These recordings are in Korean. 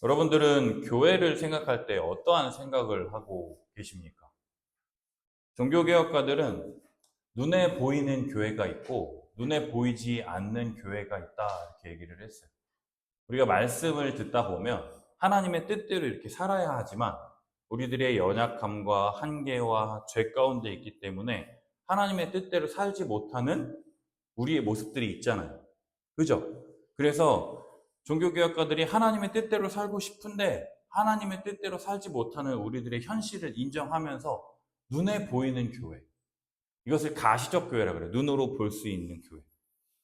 여러분들은 교회를 생각할 때 어떠한 생각을 하고 계십니까? 종교개혁가들은 눈에 보이는 교회가 있고 눈에 보이지 않는 교회가 있다 이렇게 얘기를 했어요. 우리가 말씀을 듣다 보면 하나님의 뜻대로 이렇게 살아야 하지만 우리들의 연약함과 한계와 죄 가운데 있기 때문에 하나님의 뜻대로 살지 못하는 우리의 모습들이 있잖아요. 그죠? 그래서 종교개혁가들이 하나님의 뜻대로 살고 싶은데 하나님의 뜻대로 살지 못하는 우리들의 현실을 인정하면서 눈에 보이는 교회, 이것을 가시적 교회라고 그래요. 눈으로 볼 수 있는 교회.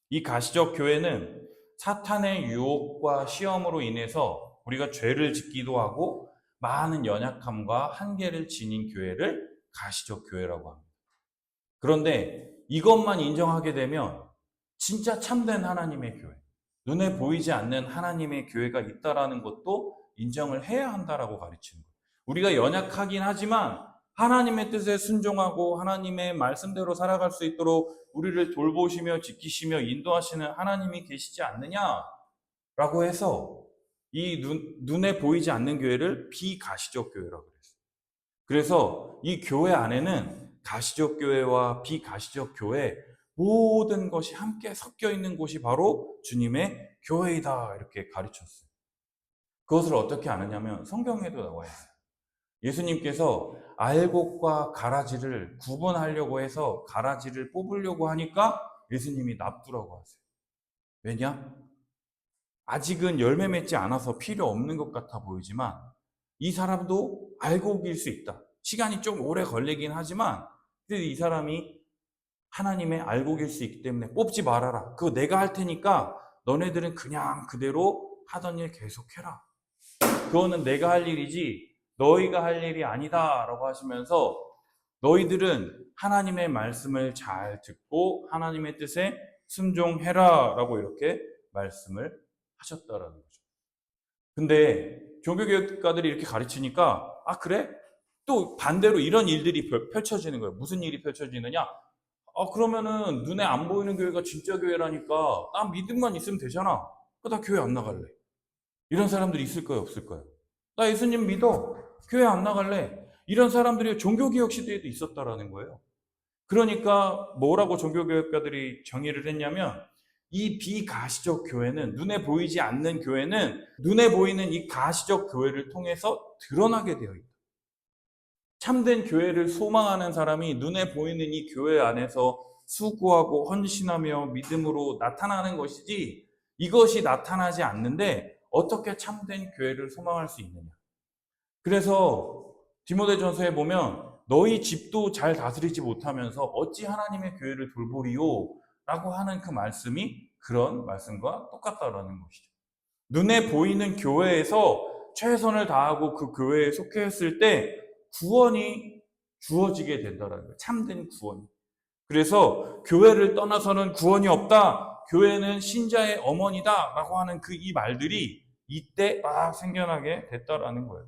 이 가시적 교회는 사탄의 유혹과 시험으로 인해서 우리가 죄를 짓기도 하고 많은 연약함과 한계를 지닌 교회를 가시적 교회라고 합니다. 그런데 이것만 인정하게 되면 진짜 참된 하나님의 교회, 눈에 보이지 않는 하나님의 교회가 있다라는 것도 인정을 해야 한다라고 가르치는 거예요. 우리가 연약하긴 하지만 하나님의 뜻에 순종하고 하나님의 말씀대로 살아갈 수 있도록 우리를 돌보시며 지키시며 인도하시는 하나님이 계시지 않느냐라고 해서 이 눈에 보이지 않는 교회를 비가시적 교회라고 그랬어요. 그래서 이 교회 안에는 가시적 교회와 비가시적 교회 모든 것이 함께 섞여 있는 곳이 바로 주님의 교회이다 이렇게 가르쳤어요. 그것을 어떻게 아느냐면 성경에도 나와 있어요. 예수님께서 알곡과 가라지를 구분하려고 해서 가라지를 뽑으려고 하니까 예수님이 납두라고 하세요. 왜냐? 아직은 열매 맺지 않아서 필요 없는 것 같아 보이지만 이 사람도 알곡일 수 있다. 시간이 좀 오래 걸리긴 하지만 이 사람이 하나님의 알곡일 수 있기 때문에 뽑지 말아라. 그거 내가 할 테니까 너네들은 그냥 그대로 하던 일 계속해라. 그거는 내가 할 일이지 너희가 할 일이 아니다 라고 하시면서 너희들은 하나님의 말씀을 잘 듣고 하나님의 뜻에 순종해라 라고 이렇게 말씀을 하셨다라는 거죠. 근데 종교개혁가들이 이렇게 가르치니까 그래? 또 반대로 이런 일들이 펼쳐지는 거예요. 무슨 일이 펼쳐지느냐? 그러면은 눈에 안 보이는 교회가 진짜 교회라니까 난 믿음만 있으면 되잖아. 나 교회 안 나갈래. 이런 사람들이 있을까요? 없을까요? 나 예수님 믿어. 교회 안 나갈래. 이런 사람들이 종교개혁 시대에도 있었다라는 거예요. 그러니까 뭐라고 종교개혁가들이 정의를 했냐면 이 비가시적 교회는, 눈에 보이지 않는 교회는 눈에 보이는 이 가시적 교회를 통해서 드러나게 되어 있다. 참된 교회를 소망하는 사람이 눈에 보이는 이 교회 안에서 수고하고 헌신하며 믿음으로 나타나는 것이지 이것이 나타나지 않는데 어떻게 참된 교회를 소망할 수 있느냐. 그래서 디모데전서에 보면 너희 집도 잘 다스리지 못하면서 어찌 하나님의 교회를 돌보리요? 라고 하는 그 말씀이 그런 말씀과 똑같다라는 것이죠. 눈에 보이는 교회에서 최선을 다하고 그 교회에 속해 있을 때 구원이 주어지게 된다는 거예요. 참된 구원이. 그래서 교회를 떠나서는 구원이 없다. 교회는 신자의 어머니다. 라고 하는 이 말들이 이때 막 생겨나게 됐다라는 거예요.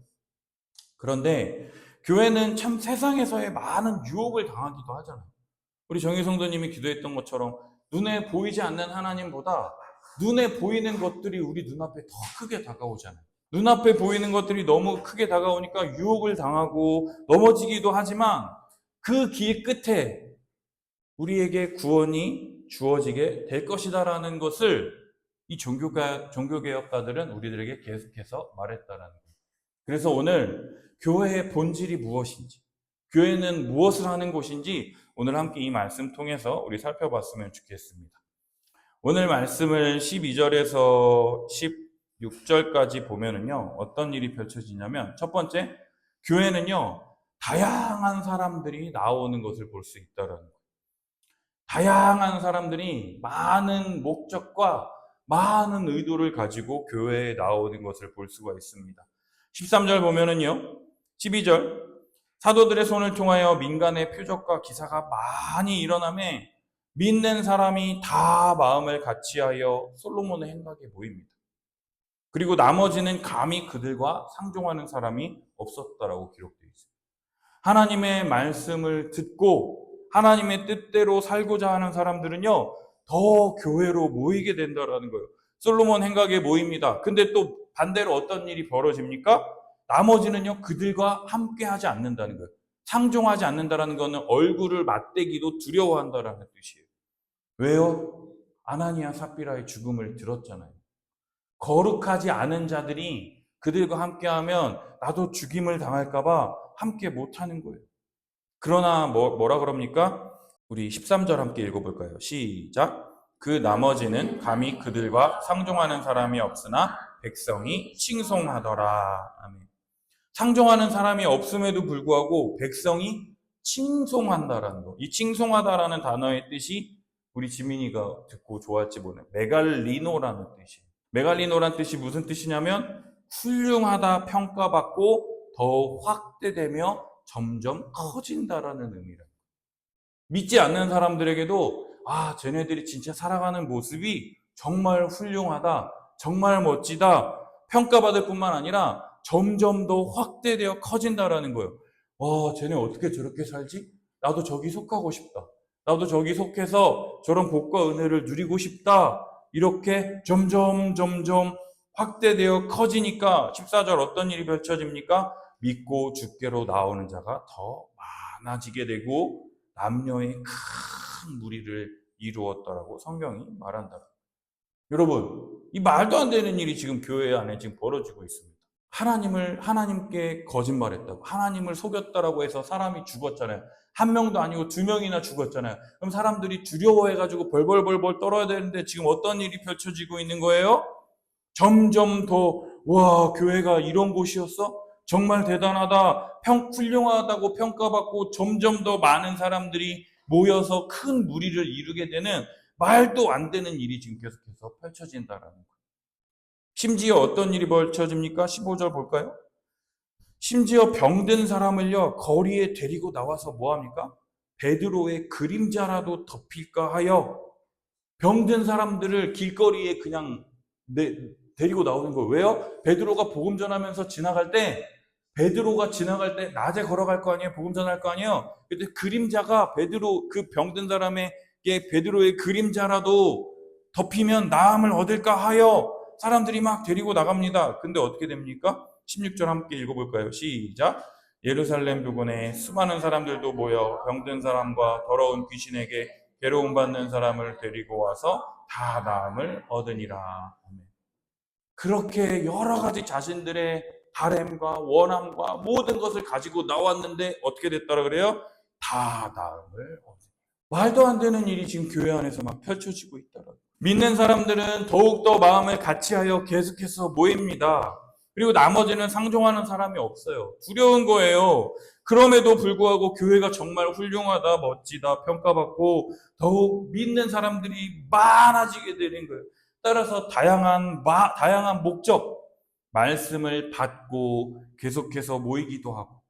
그런데 교회는 참 세상에서의 많은 유혹을 당하기도 하잖아요. 우리 정희 성도님이 기도했던 것처럼 눈에 보이지 않는 하나님보다 눈에 보이는 것들이 우리 눈앞에 더 크게 다가오잖아요. 눈앞에 보이는 것들이 너무 크게 다가오니까 유혹을 당하고 넘어지기도 하지만 그 길 끝에 우리에게 구원이 주어지게 될 것이다라는 것을 이 종교개혁가들은 우리들에게 계속해서 말했다라는 거예요. 그래서 오늘 교회의 본질이 무엇인지, 교회는 무엇을 하는 곳인지 오늘 함께 이 말씀 통해서 우리 살펴봤으면 좋겠습니다. 오늘 말씀을 12절에서 16절까지 보면은요, 어떤 일이 펼쳐지냐면, 첫 번째, 교회는요, 다양한 사람들이 나오는 것을 볼 수 있다라는 거예요. 다양한 사람들이 많은 목적과 많은 의도를 가지고 교회에 나오는 것을 볼 수가 있습니다. 13절 보면은요, 12절, 사도들의 손을 통하여 민간의 표적과 기사가 많이 일어나매 믿는 사람이 다 마음을 같이하여 솔로몬의 행각에 모입니다. 그리고 나머지는 감히 그들과 상종하는 사람이 없었다라고 기록되어 있습니다. 하나님의 말씀을 듣고 하나님의 뜻대로 살고자 하는 사람들은요, 더 교회로 모이게 된다라는 거예요. 솔로몬 행각에 모입니다. 근데 또 반대로 어떤 일이 벌어집니까? 나머지는요, 그들과 함께 하지 않는다는 거예요. 상종하지 않는다는 것은 얼굴을 맞대기도 두려워한다라는 뜻이에요. 왜요? 아나니아 삽비라의 죽음을 들었잖아요. 거룩하지 않은 자들이 그들과 함께하면 나도 죽임을 당할까봐 함께 못하는 거예요. 그러나 뭐라 그럽니까? 우리 13절 함께 읽어볼까요? 시작. 그 나머지는 감히 그들과 상종하는 사람이 없으나 백성이 칭송하더라. 아멘. 상종하는 사람이 없음에도 불구하고 백성이 칭송한다라는 거. 이 칭송하다라는 단어의 뜻이 우리 지민이가 듣고 좋아할지 모르는 메갈리노라는 뜻이에요. 메갈리노란 뜻이 무슨 뜻이냐면 훌륭하다 평가받고 더 확대되며 점점 커진다라는 의미라. 믿지 않는 사람들에게도 쟤네들이 진짜 살아가는 모습이 정말 훌륭하다, 정말 멋지다 평가받을 뿐만 아니라 점점 더 확대되어 커진다라는 거예요. 쟤네 어떻게 저렇게 살지? 나도 저기 속하고 싶다. 나도 저기 속해서 저런 복과 은혜를 누리고 싶다. 이렇게 점점 확대되어 커지니까 14절 어떤 일이 펼쳐집니까? 믿고 주께로 나오는 자가 더 많아지게 되고 남녀의 큰 무리를 이루었다라고 성경이 말한다. 여러분, 이 말도 안 되는 일이 지금 교회 안에 지금 벌어지고 있습니다. 하나님께 거짓말했다고, 하나님을 속였다라고 해서 사람이 죽었잖아요. 한 명도 아니고 2명이나 죽었잖아요. 그럼 사람들이 두려워해가지고 벌벌 떨어야 되는데 지금 어떤 일이 펼쳐지고 있는 거예요? 점점 더, 교회가 이런 곳이었어? 정말 대단하다, 훌륭하다고 평가받고 점점 더 많은 사람들이 모여서 큰 무리를 이루게 되는 말도 안 되는 일이 지금 계속해서 펼쳐진다라는 거예요. 심지어 어떤 일이 펼쳐집니까? 15절 볼까요? 심지어 병든 사람을요, 거리에 데리고 나와서 뭐합니까? 베드로의 그림자라도 덮일까 하여 병든 사람들을 길거리에 그냥 데리고 나오는 거예요. 왜요? 베드로가 복음 전하면서 지나갈 때, 낮에 걸어갈 거 아니에요? 복음 전할 거 아니에요? 근데 그림자가 그 병든 사람에게 베드로의 그림자라도 덮이면 나음을 얻을까 하여 사람들이 막 데리고 나갑니다. 근데 어떻게 됩니까? 16절 함께 읽어볼까요? 시작. 예루살렘 부근에 수많은 사람들도 모여 병든 사람과 더러운 귀신에게 괴로움 받는 사람을 데리고 와서 다 나음을 얻으니라. 그렇게 여러 가지 자신들의 바램과 원함과 모든 것을 가지고 나왔는데 어떻게 됐다라 그래요? 다 나음을 얻으니라. 말도 안 되는 일이 지금 교회 안에서 막 펼쳐지고 있더라. 믿는 사람들은 더욱더 마음을 같이하여 계속해서 모입니다. 그리고 나머지는 상종하는 사람이 없어요. 두려운 거예요. 그럼에도 불구하고 교회가 정말 훌륭하다, 멋지다, 평가받고 더욱 믿는 사람들이 많아지게 되는 거예요. 따라서 다양한 목적, 말씀을 받고 계속해서 모이기도 하고,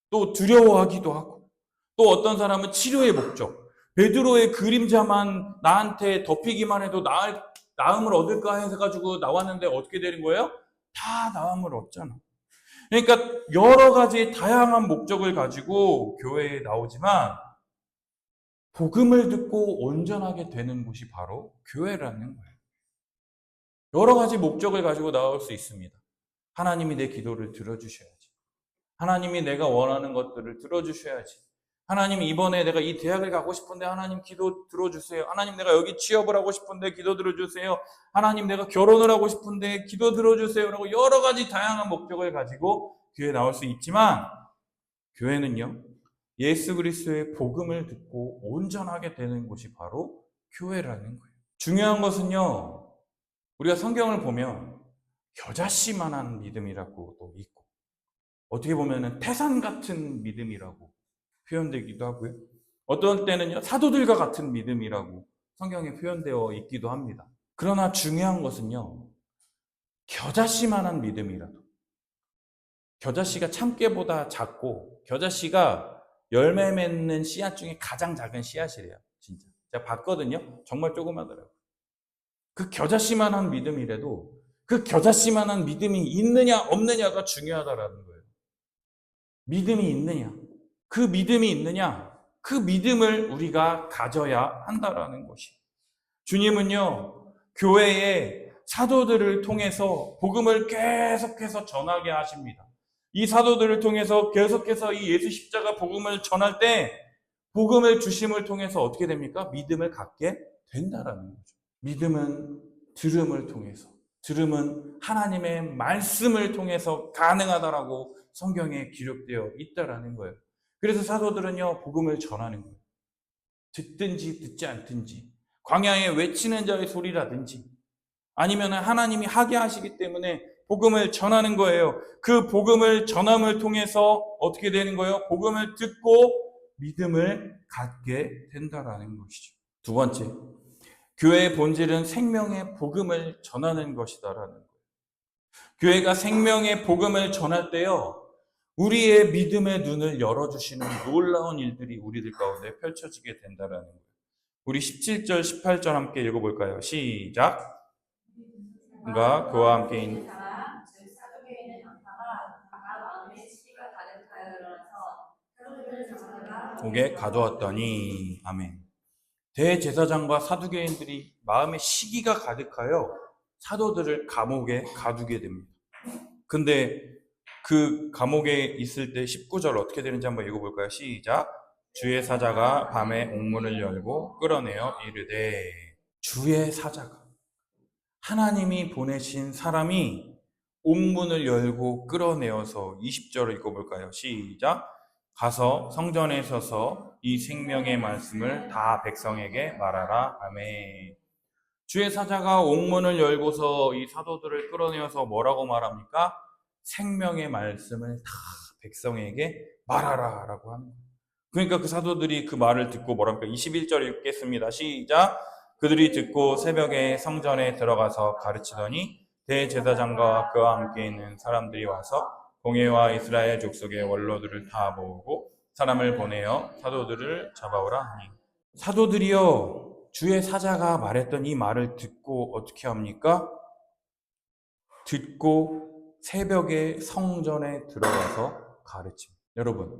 또 두려워하기도 하고, 또 어떤 사람은 치료의 목적, 베드로의 그림자만 나한테 덮이기만 해도 나음을 얻을까 해가지고 나왔는데 어떻게 되는 거예요? 다 나음을 얻잖아. 그러니까 여러 가지 다양한 목적을 가지고 교회에 나오지만 복음을 듣고 온전하게 되는 곳이 바로 교회라는 거예요. 여러 가지 목적을 가지고 나올 수 있습니다. 하나님이 내 기도를 들어주셔야지. 하나님이 내가 원하는 것들을 들어주셔야지. 하나님, 이번에 내가 이 대학을 가고 싶은데 하나님 기도 들어주세요. 하나님, 내가 여기 취업을 하고 싶은데 기도 들어주세요. 하나님, 내가 결혼을 하고 싶은데 기도 들어주세요. 라고 여러 가지 다양한 목적을 가지고 교회에 나올 수 있지만 교회는요, 예수 그리스도의 복음을 듣고 온전하게 되는 곳이 바로 교회라는 거예요. 중요한 것은요, 우리가 성경을 보면 겨자씨만한 믿음이라고도 있고 어떻게 보면 태산 같은 믿음이라고 표현되기도 하고요. 어떤 때는요, 사도들과 같은 믿음이라고 성경에 표현되어 있기도 합니다. 그러나 중요한 것은요, 겨자씨만한 믿음이라도, 겨자씨가 참깨보다 작고 겨자씨가 열매 맺는 씨앗 중에 가장 작은 씨앗이래요. 진짜 제가 봤거든요. 정말 조그마더라고요. 그 겨자씨만한 믿음이라도 그 겨자씨만한 믿음이 있느냐 없느냐가 중요하다라는 거예요. 믿음이 있느냐, 그 믿음이 있느냐, 그 믿음을 우리가 가져야 한다라는 것이. 주님은요, 교회에 사도들을 통해서 복음을 계속해서 전하게 하십니다. 이 사도들을 통해서 계속해서 이 예수 십자가 복음을 전할 때 복음을 주심을 통해서 어떻게 됩니까? 믿음을 갖게 된다라는 거죠. 믿음은 들음을 통해서, 들음은 하나님의 말씀을 통해서 가능하다라고 성경에 기록되어 있다라는 거예요. 그래서 사도들은요, 복음을 전하는 거예요. 듣든지 듣지 않든지, 광야에 외치는 자의 소리라든지, 아니면 하나님이 하게 하시기 때문에 복음을 전하는 거예요. 그 복음을 전함을 통해서 어떻게 되는 거예요? 복음을 듣고 믿음을 갖게 된다라는 것이죠. 두 번째, 교회의 본질은 생명의 복음을 전하는 것이다라는 거예요. 교회가 생명의 복음을 전할 때요, 우리의 믿음의 눈을 열어주시는 놀라운 일들이 우리들 가운데 펼쳐지게 된다라는 거예요. 우리 17절, 18절 함께 읽어볼까요? 시작. 그가 그와 함께 있는 옥에 가두었더니 아멘. 대제사장과 사두개인들이 마음에 시기가 가득하여 사도들을 감옥에 가두게 됩니다. 근데 그 감옥에 있을 때 19절 어떻게 되는지 한번 읽어볼까요? 시작. 주의 사자가 밤에 옥문을 열고 끌어내어 이르되, 주의 사자가, 하나님이 보내신 사람이 옥문을 열고 끌어내어서 20절을 읽어볼까요? 시작. 가서 성전에 서서 이 생명의 말씀을 다 백성에게 말하라. 아멘. 주의 사자가 옥문을 열고서 이 사도들을 끌어내어서 뭐라고 말합니까? 생명의 말씀을 다 백성에게 말하라 라고 합니다. 그러니까 그 사도들이 그 말을 듣고 뭐랍니까? 21절 읽겠습니다. 시작. 그들이 듣고 새벽에 성전에 들어가서 가르치더니 대제사장과 그와 함께 있는 사람들이 와서 공회와 이스라엘 족속의 원로들을 다 모으고 사람을 보내어 사도들을 잡아오라 하니, 사도들이요, 주의 사자가 말했던 이 말을 듣고 어떻게 합니까? 듣고 새벽에 성전에 들어가서 가르칩니다. 여러분,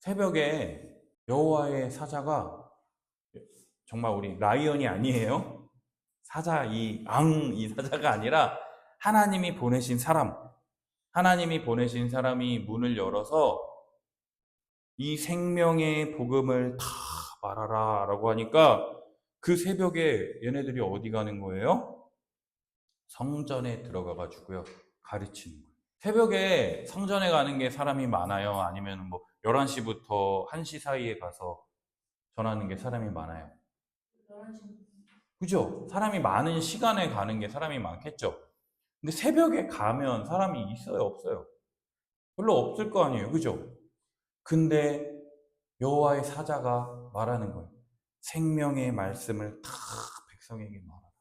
새벽에 여호와의 사자가 정말 우리 라이언이 아니에요. 사자, 이 사자가 아니라 하나님이 보내신 사람, 하나님이 보내신 사람이 문을 열어서 이 생명의 복음을 다 말하라 라고 하니까 그 새벽에 얘네들이 어디 가는 거예요? 성전에 들어가 가지고요, 가르치는 거예요. 새벽에 성전에 가는 게 사람이 많아요? 아니면 뭐 11시부터 1시 사이에 가서 전하는 게 사람이 많아요? 그죠? 사람이 많은 시간에 가는 게 사람이 많겠죠? 근데 새벽에 가면 사람이 있어요, 없어요? 별로 없을 거 아니에요, 그죠? 근데 여호와의 사자가 말하는 거예요. 생명의 말씀을 다 백성에게 말하라.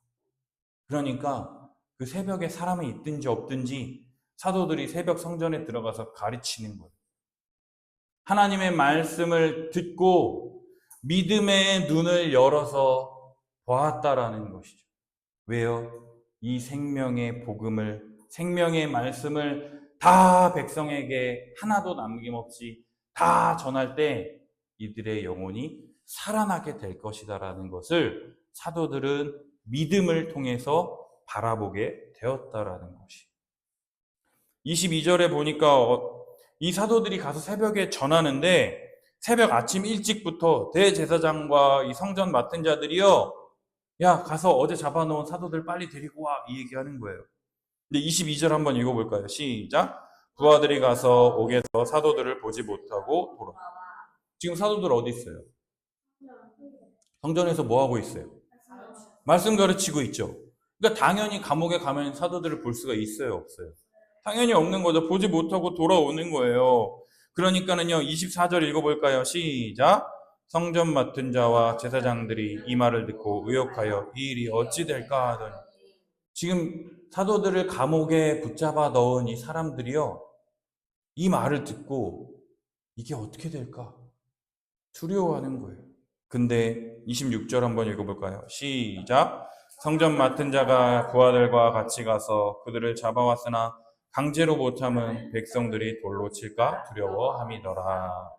그러니까 그 새벽에 사람이 있든지 없든지 사도들이 새벽 성전에 들어가서 가르치는 거예요. 하나님의 말씀을 듣고 믿음의 눈을 열어서 보았다라는 것이죠. 왜요? 이 생명의 복음을, 생명의 말씀을 다 백성에게 하나도 남김없이 다 전할 때 이들의 영혼이 살아나게 될 것이다라는 것을 사도들은 믿음을 통해서 바라보게 되었다라는 것이. 22절에 보니까 이 사도들이 가서 새벽에 전하는데, 새벽 아침 일찍부터 대제사장과 이 성전 맡은 자들이요, 야, 가서 어제 잡아놓은 사도들 빨리 데리고 와, 이 얘기하는 거예요. 근데 22절 한번 읽어볼까요? 시작. 부하들이 가서 옥에서 사도들을 보지 못하고 돌아. 지금 사도들 어디 있어요? 성전에서 뭐 하고 있어요? 말씀 가르치고 있죠. 그러니까 당연히 감옥에 가면 사도들을 볼 수가 있어요, 없어요? 당연히 없는 거죠. 보지 못하고 돌아오는 거예요. 그러니까는요, 24절 읽어볼까요? 시작. 성전 맡은 자와 제사장들이 이 말을 듣고 의혹하여 이 일이 어찌 될까 하더니, 지금 사도들을 감옥에 붙잡아 넣은 이 사람들이요, 이 말을 듣고 이게 어떻게 될까 두려워하는 거예요. 근데 26절 한번 읽어볼까요? 시작. 성전 맡은 자가 부하들과 같이 가서 그들을 잡아왔으나 강제로 못함은 백성들이 돌로 칠까 두려워함이더라.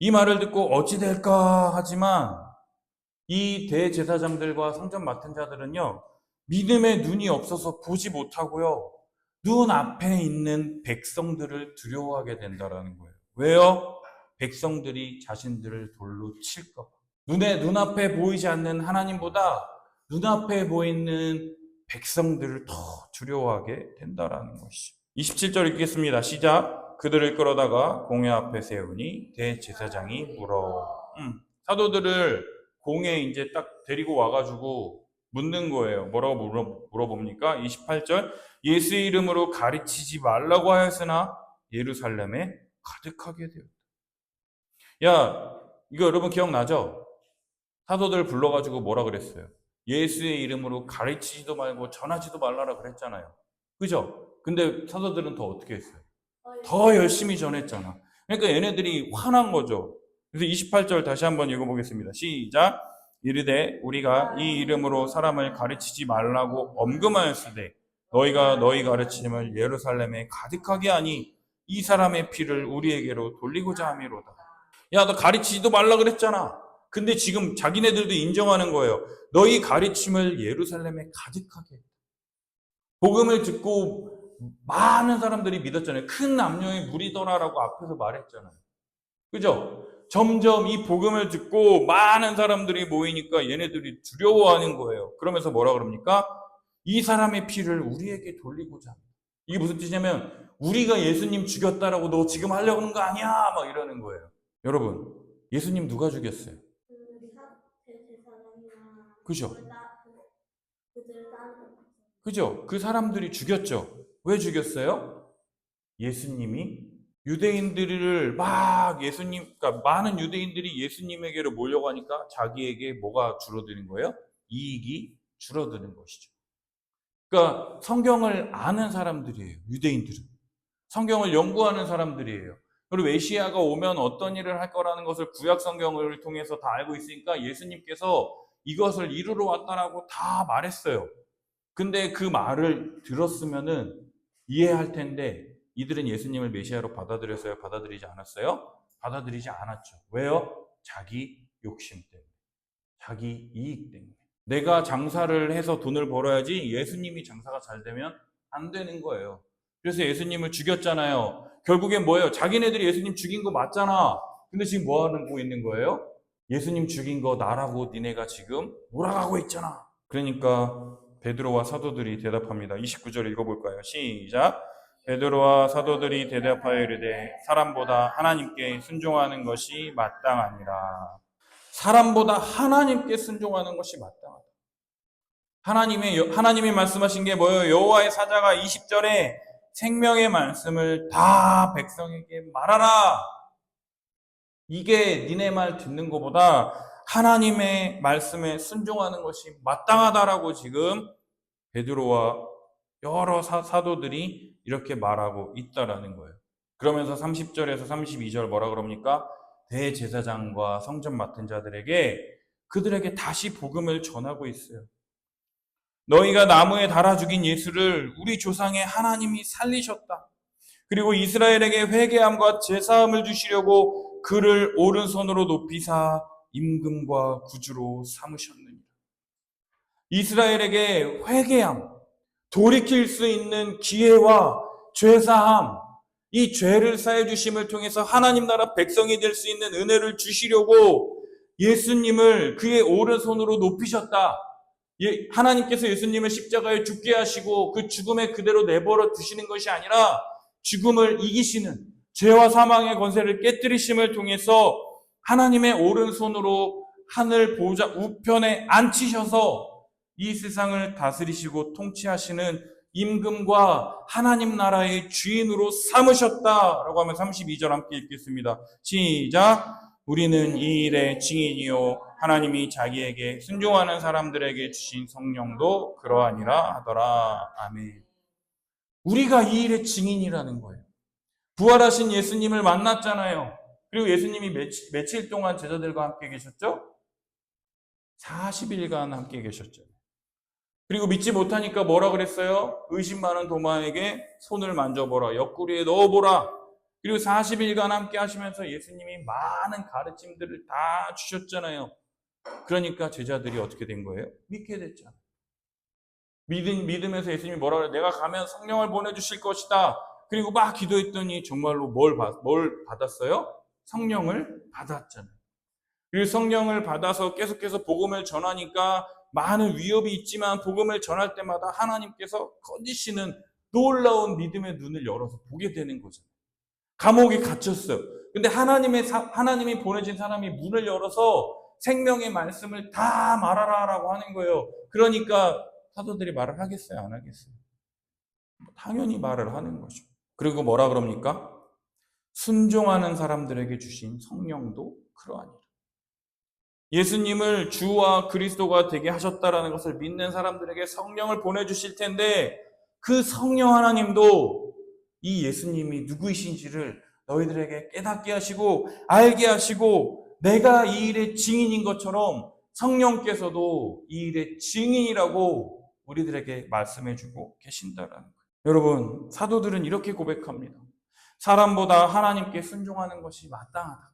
이 말을 듣고 어찌 될까 하지만 이 대제사장들과 성전 맡은 자들은요, 믿음의 눈이 없어서 보지 못하고요. 눈앞에 있는 백성들을 두려워하게 된다라는 거예요. 왜요? 백성들이 자신들을 돌로 칠까 봐. 눈앞에 보이지 않는 하나님보다 눈앞에 보이는 백성들을 더 두려워하게 된다라는 것이죠. 27절 읽겠습니다. 시작. 그들을 끌어다가 공회 앞에 세우니 대제사장이 물어. 사도들을 공회에 이제 딱 데리고 와가지고 묻는 거예요. 뭐라고 물어봅니까? 28절. 예수 이름으로 가르치지 말라고 하였으나 예루살렘에 가득하게 되었다. 야, 이거 여러분 기억나죠? 사도들 불러가지고 뭐라 그랬어요? 예수의 이름으로 가르치지도 말고 전하지도 말라라 그랬잖아요. 그죠? 근데 사도들은 더 어떻게 했어요? 더 열심히 전했잖아. 그러니까 얘네들이 화난 거죠. 그래서 28절 다시 한번 읽어보겠습니다. 시작. 이르되 우리가 이 이름으로 사람을 가르치지 말라고 엄금하였으되 너희가 너희 가르침을 예루살렘에 가득하게 하니 이 사람의 피를 우리에게로 돌리고자 함이로다. 야, 너 가르치지도 말라 그랬잖아. 근데 지금 자기네들도 인정하는 거예요. 너희 가르침을 예루살렘에 가득하게 했다. 복음을 듣고 많은 사람들이 믿었잖아요. 큰 남녀의 무리더라라고 앞에서 말했잖아요. 그죠? 점점 이 복음을 듣고 많은 사람들이 모이니까 얘네들이 두려워하는 거예요. 그러면서 뭐라 그럽니까? 이 사람의 피를 우리에게 돌리고자 합니다. 이게 무슨 뜻이냐면 우리가 예수님 죽였다라고 너 지금 하려고 하는 거 아니야? 막 이러는 거예요. 여러분, 예수님 누가 죽였어요? 그죠? 그죠? 그 사람들이 죽였죠. 왜 죽였어요? 예수님이 유대인들을 그러니까 많은 유대인들이 예수님에게로 몰려가니까 자기에게 뭐가 줄어드는 거예요? 이익이 줄어드는 것이죠. 그러니까 성경을 아는 사람들이에요. 유대인들은. 성경을 연구하는 사람들이에요. 그리고 메시아가 오면 어떤 일을 할 거라는 것을 구약 성경을 통해서 다 알고 있으니까 예수님께서 이것을 이루러 왔다라고 다 말했어요. 근데 그 말을 들었으면은 이해할 텐데 이들은 예수님을 메시아로 받아들였어요? 받아들이지 않았어요? 받아들이지 않았죠. 왜요? 자기 욕심 때문에. 자기 이익 때문에. 내가 장사를 해서 돈을 벌어야지 예수님이 장사가 잘 되면 안 되는 거예요. 그래서 예수님을 죽였잖아요. 결국엔 뭐예요? 자기네들이 예수님 죽인 거 맞잖아. 근데 지금 뭐 하고 있는 거예요? 예수님 죽인 거 나라고 니네가 지금 몰아가고 있잖아. 그러니까 베드로와 사도들이 대답합니다. 29절 읽어볼까요? 시작. 베드로와 사도들이 대답하여 이르되 사람보다 하나님께 순종하는 것이 마땅하니라. 사람보다 하나님께 순종하는 것이 마땅하다. 하나님이 말씀하신 게 뭐예요? 여호와의 사자가 20절에 생명의 말씀을 다 백성에게 말하라. 이게 니네 말 듣는 것보다 하나님의 말씀에 순종하는 것이 마땅하다라고 지금 베드로와 여러 사도들이 이렇게 말하고 있다라는 거예요. 그러면서 30절에서 32절 뭐라 그럽니까? 대제사장과 성전 맡은 자들에게 그들에게 다시 복음을 전하고 있어요. 너희가 나무에 달아 죽인 예수를 우리 조상의 하나님이 살리셨다. 그리고 이스라엘에게 회개함과 제사함을 주시려고 그를 오른손으로 높이사 임금과 구주로 삼으셨느니라. 이스라엘에게 회개함, 돌이킬 수 있는 기회와 죄사함, 이 죄를 사해 주심을 통해서 하나님 나라 백성이 될 수 있는 은혜를 주시려고 예수님을 그의 오른손으로 높이셨다. 하나님께서 예수님을 십자가에 죽게 하시고 그 죽음에 그대로 내버려 두시는 것이 아니라 죽음을 이기시는 죄와 사망의 권세를 깨뜨리심을 통해서 하나님의 오른손으로 하늘 보좌 우편에 앉히셔서 이 세상을 다스리시고 통치하시는 임금과 하나님 나라의 주인으로 삼으셨다라고 하면 32절 함께 읽겠습니다. 시작. 우리는 이 일의 증인이요 하나님이 자기에게 순종하는 사람들에게 주신 성령도 그러하니라 하더라. 아멘. 우리가 이 일의 증인이라는 거예요. 부활하신 예수님을 만났잖아요. 그리고 예수님이 며칠 동안 제자들과 함께 계셨죠? 40일간 함께 계셨죠. 그리고 믿지 못하니까 뭐라 그랬어요? 의심 많은 도마에게 손을 만져보라. 옆구리에 넣어보라. 그리고 40일간 함께 하시면서 예수님이 많은 가르침들을 다 주셨잖아요. 그러니까 제자들이 어떻게 된 거예요? 믿게 됐잖아요. 믿음에서 예수님이 뭐라 그래요? 내가 가면 성령을 보내주실 것이다. 그리고 막 기도했더니 정말로 뭘 받았어요? 성령을 받았잖아요. 그리고 성령을 받아서 계속해서 복음을 전하니까 많은 위협이 있지만 복음을 전할 때마다 하나님께서 건지시는 놀라운 믿음의 눈을 열어서 보게 되는 거죠. 감옥에 갇혔어요. 근데 하나님이 보내신 사람이 문을 열어서 생명의 말씀을 다 말하라라고 하는 거예요. 그러니까 사도들이 말을 하겠어요? 안 하겠어요? 당연히 말을 하는 거죠. 그리고 뭐라 그럽니까? 순종하는 사람들에게 주신 성령도 그러하니라. 예수님을 주와 그리스도가 되게 하셨다라는 것을 믿는 사람들에게 성령을 보내주실 텐데 그 성령 하나님도 이 예수님이 누구이신지를 너희들에게 깨닫게 하시고 알게 하시고 내가 이 일의 증인인 것처럼 성령께서도 이 일의 증인이라고 우리들에게 말씀해주고 계신다라는 거예요. 여러분, 사도들은 이렇게 고백합니다. 사람보다 하나님께 순종하는 것이 마땅하다.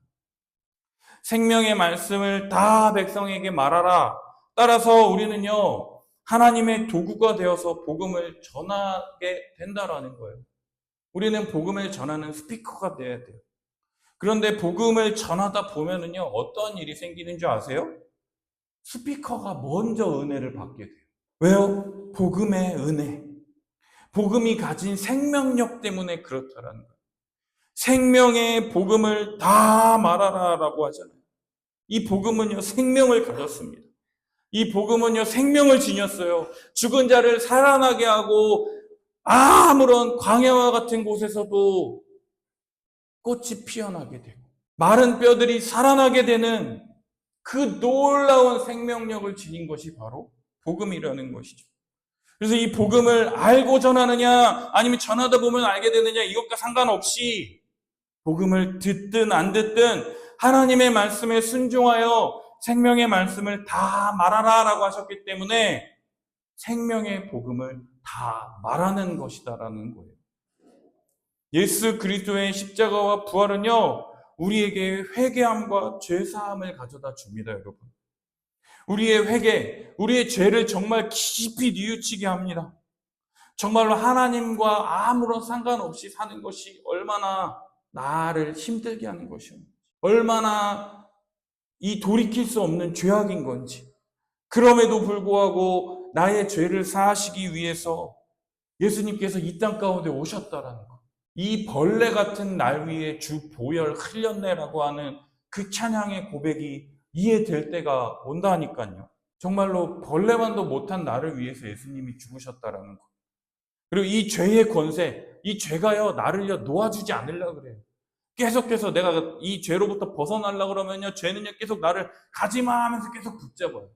생명의 말씀을 다 백성에게 말하라. 따라서 우리는요, 하나님의 도구가 되어서 복음을 전하게 된다라는 거예요. 우리는 복음을 전하는 스피커가 돼야 돼요. 그런데 복음을 전하다 보면은요, 어떤 일이 생기는 줄 아세요? 스피커가 먼저 은혜를 받게 돼요. 왜요? 복음의 은혜. 복음이 가진 생명력 때문에 그렇다라는 거예요. 생명의 복음을 다 말하라라고 하잖아요. 이 복음은요, 생명을 가졌습니다. 이 복음은요, 생명을 지녔어요. 죽은 자를 살아나게 하고 아무런 광야와 같은 곳에서도 꽃이 피어나게 되고 마른 뼈들이 살아나게 되는 그 놀라운 생명력을 지닌 것이 바로 복음이라는 것이죠. 그래서 이 복음을 알고 전하느냐 아니면 전하다 보면 알게 되느냐 이것과 상관없이 복음을 듣든 안 듣든 하나님의 말씀에 순종하여 생명의 말씀을 다 말하라라고 하셨기 때문에 생명의 복음을 다 말하는 것이다라는 거예요. 예수 그리스도의 십자가와 부활은요, 우리에게 회개함과 죄사함을 가져다 줍니다, 여러분. 우리의 회개, 우리의 죄를 정말 깊이 뉘우치게 합니다. 정말로 하나님과 아무런 상관없이 사는 것이 얼마나 나를 힘들게 하는 것이요. 얼마나 이 돌이킬 수 없는 죄악인 건지. 그럼에도 불구하고 나의 죄를 사하시기 위해서 예수님께서 이 땅 가운데 오셨다라는 것. 이 벌레 같은 날 위에 주 보혈 흘렸네라고 하는 그 찬양의 고백이 이해될 때가 온다니까요. 정말로 벌레만도 못한 나를 위해서 예수님이 죽으셨다라는 것. 그리고 이 죄의 권세, 이 죄가요 나를요 놓아주지 않으려고 그래요. 계속해서 내가 이 죄로부터 벗어나려고 그러면요 죄는요 계속 나를 가지마 하면서 계속 붙잡아요.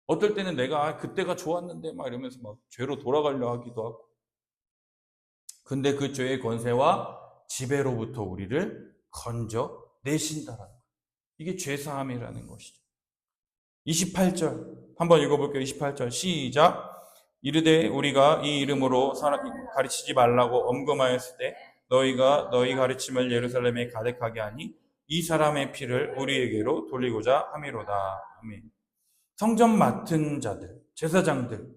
어떨 때는 내가 그때가 좋았는데 막 이러면서 막 죄로 돌아가려 하기도 하고. 근데 그 죄의 권세와 지배로부터 우리를 건져 내신다라는 거예요. 이게 죄사함이라는 것이죠. 28절 한번 읽어볼게요. 28절 시작. 이르되 우리가 이 이름으로 사람 가르치지 말라고 엄금하였을 때 너희가 너희 가르침을 예루살렘에 가득하게 하니 이 사람의 피를 우리에게로 돌리고자 함이로다. 아멘. 성전 맡은 자들, 제사장들,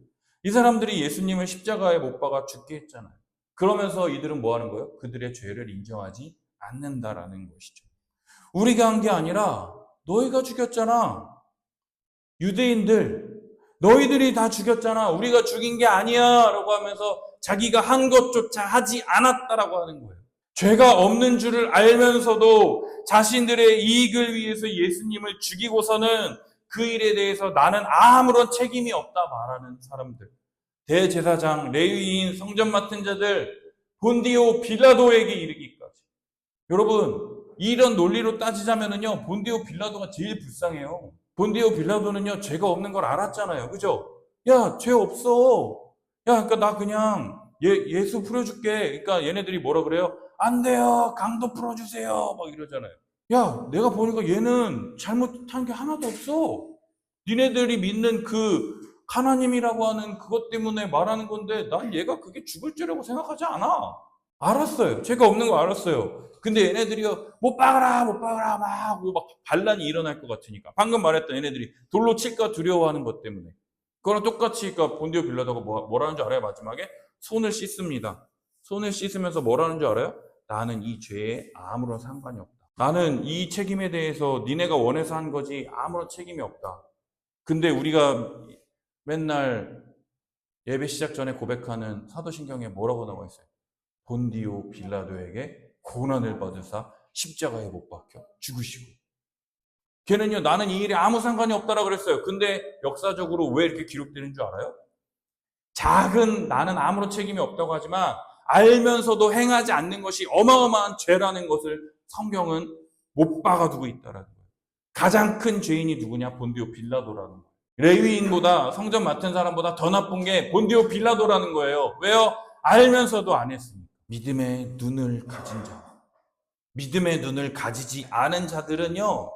이 사람들이 예수님을 십자가에 못 박아 죽게 했잖아요. 그러면서 이들은 뭐 하는 거예요? 그들의 죄를 인정하지 않는다라는 것이죠. 우리가 한 게 아니라 너희가 죽였잖아. 유대인들, 너희들이 다 죽였잖아. 우리가 죽인 게 아니야. 라고 하면서 자기가 한 것조차 하지 않았다라고 하는 거예요. 죄가 없는 줄을 알면서도 자신들의 이익을 위해서 예수님을 죽이고서는 그 일에 대해서 나는 아무런 책임이 없다 말하는 사람들. 대제사장, 레위인, 성전 맡은 자들, 본디오 빌라도에게 이르기까지. 여러분, 이런 논리로 따지자면은요, 본디오 빌라도가 제일 불쌍해요. 본디오 빌라도는요, 죄가 없는 걸 알았잖아요. 그죠? 야, 죄 없어. 야, 그러니까 나 그냥 예수 풀어줄게. 그러니까 얘네들이 뭐라 그래요? 안 돼요. 강도 풀어주세요. 막 이러잖아요. 야, 내가 보니까 얘는 잘못한 게 하나도 없어. 니네들이 믿는 그 하나님이라고 하는 그것 때문에 말하는 건데 난 얘가 그게 죽을 죄라고 생각하지 않아. 알았어요. 죄가 없는 거 알았어요. 근데 얘네들이요, 못 박아라, 못 박아라, 막 하고 막 반란이 일어날 것 같으니까. 방금 말했던 얘네들이 돌로 칠까 두려워하는 것 때문에. 그거랑 똑같이 그러니까 본디오 빌라도가 뭐라는 줄 알아요? 마지막에 손을 씻습니다. 손을 씻으면서 뭐라는 줄 알아요? 나는 이 죄에 아무런 상관이 없다. 나는 이 책임에 대해서 니네가 원해서 한 거지 아무런 책임이 없다. 근데 우리가 맨날 예배 시작 전에 고백하는 사도신경에 뭐라고 나와 있어요? 본디오 빌라도에게 고난을 받으사 십자가에 못 박혀 죽으시고. 걔는요, 나는 이 일에 아무 상관이 없다라고 그랬어요. 근데 역사적으로 왜 이렇게 기록되는 줄 알아요? 작은 나는 아무런 책임이 없다고 하지만 알면서도 행하지 않는 것이 어마어마한 죄라는 것을 성경은 못 박아두고 있다라는 거예요. 가장 큰 죄인이 누구냐? 본디오 빌라도라는 거예요. 레위인보다 성전 맡은 사람보다 더 나쁜 게 본디오 빌라도라는 거예요. 왜요? 알면서도 안 했습니다. 믿음의 눈을 가진 자, 믿음의 눈을 가지지 않은 자들은요,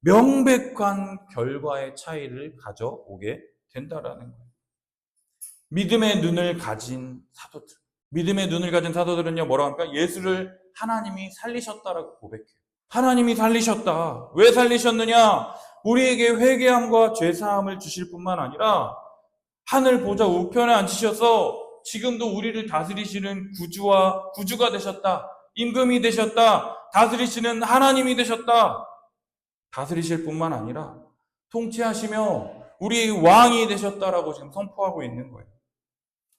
명백한 결과의 차이를 가져오게 된다라는 거예요. 믿음의 눈을 가진 사도들. 믿음의 눈을 가진 사도들은요, 뭐라고 합니까? 예수를 하나님이 살리셨다라고 고백해요. 하나님이 살리셨다. 왜 살리셨느냐? 우리에게 회개함과 죄사함을 주실 뿐만 아니라 하늘 보좌 우편에 앉히셔서 지금도 우리를 다스리시는 구주가 되셨다. 임금이 되셨다. 다스리시는 하나님이 되셨다. 다스리실 뿐만 아니라 통치하시며 우리의 왕이 되셨다라고 지금 선포하고 있는 거예요.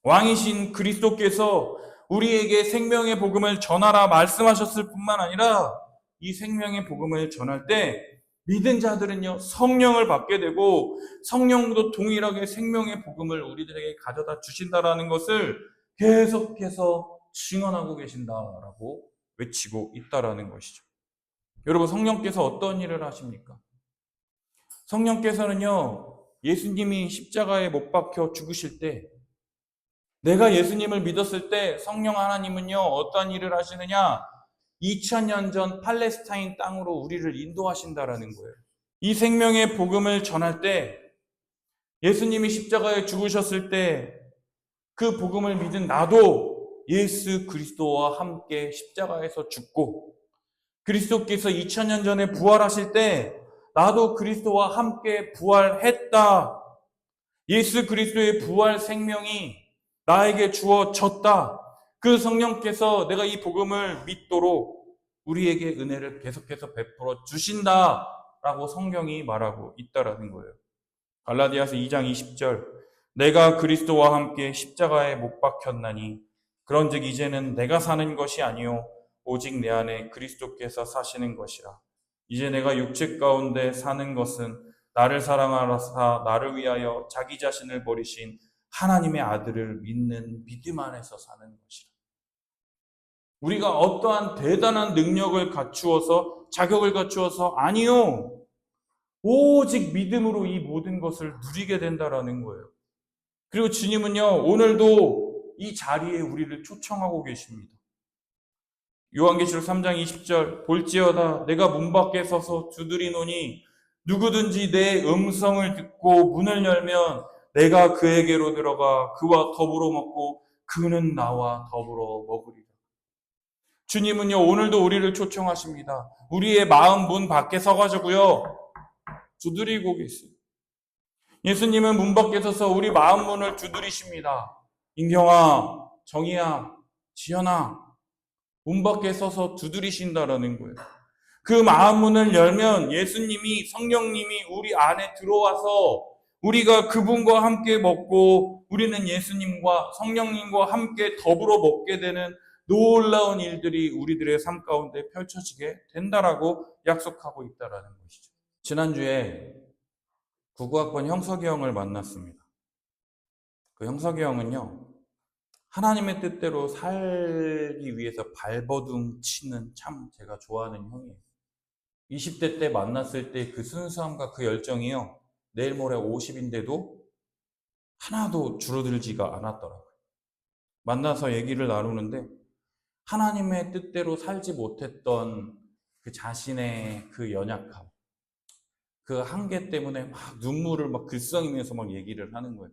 왕이신 그리스도께서 우리에게 생명의 복음을 전하라 말씀하셨을 뿐만 아니라 이 생명의 복음을 전할 때 믿은 자들은요, 성령을 받게 되고 성령도 동일하게 생명의 복음을 우리들에게 가져다 주신다라는 것을 계속해서 증언하고 계신다라고 외치고 있다라는 것이죠. 여러분, 성령께서 어떤 일을 하십니까? 성령께서는요, 예수님이 십자가에 못 박혀 죽으실 때, 내가 예수님을 믿었을 때 성령 하나님은요, 어떤 일을 하시느냐? 2000년 전 팔레스타인 땅으로 우리를 인도하신다라는 거예요. 이 생명의 복음을 전할 때, 예수님이 십자가에 죽으셨을 때, 그 복음을 믿은 나도 예수 그리스도와 함께 십자가에서 죽고, 그리스도께서 2000년 전에 부활하실 때 나도 그리스도와 함께 부활했다. 예수 그리스도의 부활 생명이 나에게 주어졌다. 그 성령께서 내가 이 복음을 믿도록 우리에게 은혜를 계속해서 베풀어 주신다라고 성경이 말하고 있다라는 거예요. 갈라디아서 2장 20절 내가 그리스도와 함께 십자가에 못 박혔나니 그런즉 이제는 내가 사는 것이 아니요 오직 내 안에 그리스도께서 사시는 것이라. 이제 내가 육체 가운데 사는 것은 나를 사랑하사 나를 위하여 자기 자신을 버리신 하나님의 아들을 믿는 믿음 안에서 사는 것이라. 우리가 어떠한 대단한 능력을 갖추어서 자격을 갖추어서 아니요. 오직 믿음으로 이 모든 것을 누리게 된다라는 거예요. 그리고 주님은요, 오늘도 이 자리에 우리를 초청하고 계십니다. 요한계시록 3장 20절 볼지어다 내가 문 밖에 서서 두드리노니 누구든지 내 음성을 듣고 문을 열면 내가 그에게로 들어가 그와 더불어 먹고 그는 나와 더불어 먹으리라. 주님은요 오늘도 우리를 초청하십니다. 우리의 마음 문 밖에 서가지고요 두드리고 계세요. 예수님은 문 밖에 서서 우리 마음 문을 두드리십니다. 인경아, 정희야, 지연아 문 밖에 서서 두드리신다라는 거예요. 그 마음 문을 열면 예수님이 성령님이 우리 안에 들어와서 우리가 그분과 함께 먹고 우리는 예수님과 성령님과 함께 더불어 먹게 되는 놀라운 일들이 우리들의 삶 가운데 펼쳐지게 된다라고 약속하고 있다라는 것이죠. 지난주에 99학번 형석이 형을 만났습니다. 그 형석이 형은요. 하나님의 뜻대로 살기 위해서 발버둥 치는 참 제가 좋아하는 형이에요. 20대 때 만났을 때 그 순수함과 그 열정이요. 내일 모레 50인데도 하나도 줄어들지가 않았더라고요. 만나서 얘기를 나누는데 하나님의 뜻대로 살지 못했던 그 자신의 그 연약함, 그 한계 때문에 막 눈물을 막 글썽이면서 막 얘기를 하는 거예요.